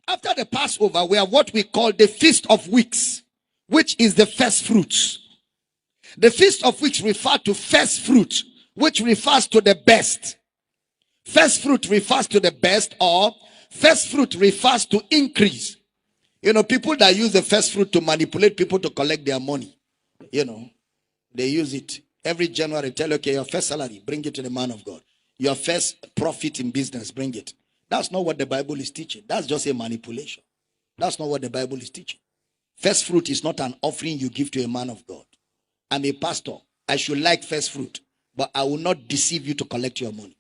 After the Passover, we have what we call the Feast of Weeks, which is the first fruits. The Feast of Weeks refers to first fruit, which refers to the best. First fruit refers to the best, or first fruit refers to increase. People that use the first fruit to manipulate people to collect their money, they use it. Every January, tell you, okay, your first salary, bring it to the man of God. Your first profit in business, bring it. That's not what the Bible is teaching. That's just a manipulation. That's not what the Bible is teaching. First fruit is not an offering you give to a man of God. I'm a pastor. I should like first fruit, but I will not deceive you to collect your money.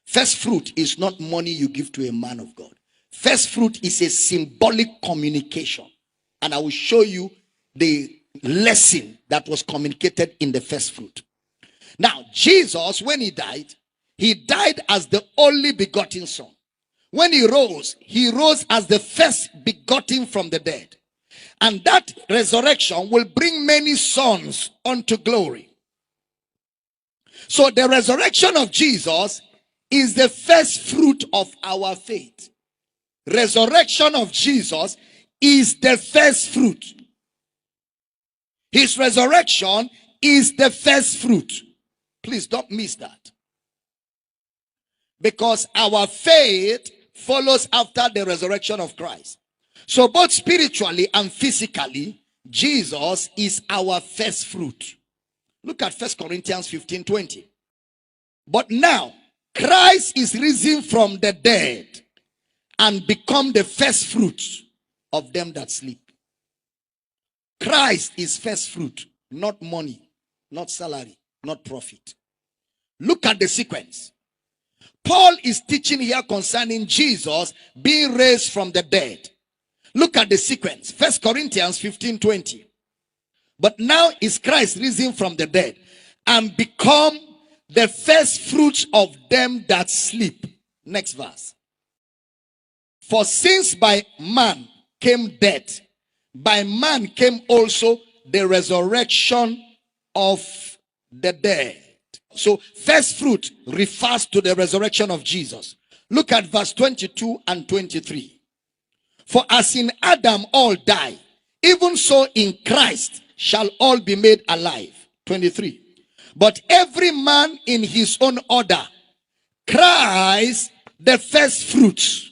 First fruit is not money you give to a man of God. First fruit is a symbolic communication. And I will show you the lesson that was communicated in the first fruit. Now, Jesus, when he died as the only begotten son. When he rose as the first begotten from the dead. And that resurrection will bring many sons unto glory. So the resurrection of Jesus is the first fruit of our faith. Resurrection of Jesus is the first fruit. His resurrection is the first fruit. Please don't miss that. Because our faith follows after the resurrection of Christ. So both spiritually and physically, Jesus is our first fruit. Look at 1 Corinthians 15:20. But now, Christ is risen from the dead and become the first fruit of them that sleep. Christ is first fruit, not money, not salary, not profit. Look at the sequence. Paul is teaching here concerning Jesus being raised from the dead. Look at the sequence. 1 Corinthians 15:20. But now is Christ risen from the dead and become the first fruits of them that sleep. Next verse. For since by man came death, by man came also the resurrection of the dead. So first fruit refers to the resurrection of Jesus. Look at verse 22 and 23. For as in Adam all die, even so in Christ shall all be made alive. 23. But every man in his own order. Christ the first fruits.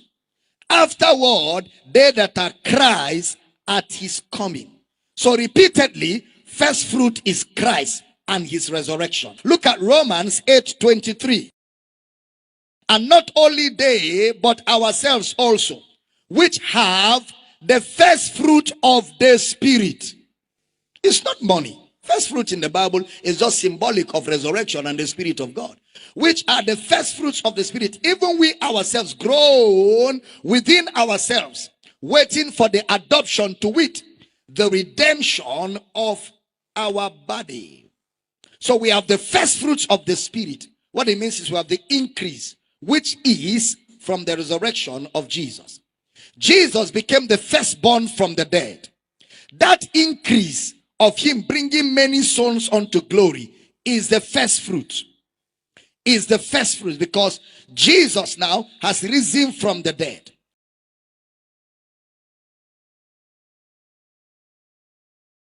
Afterward, they that are Christ at his coming. So repeatedly, first fruit is Christ and his resurrection. Look at Romans 8:23. And not only they, but ourselves also, which have the first fruit of the Spirit. It's not money. First fruit in the Bible is just symbolic of resurrection and the Spirit of God, which are the first fruits of the Spirit. Even we ourselves grown within ourselves, waiting for the adoption to wit, the redemption of our body. So we have the first fruits of the Spirit. What it means is we have the increase, which is from the resurrection of Jesus. Jesus became the firstborn from the dead. That increase of him bringing many sons unto glory is the first fruit. Is the first fruit, because Jesus now has risen from the dead.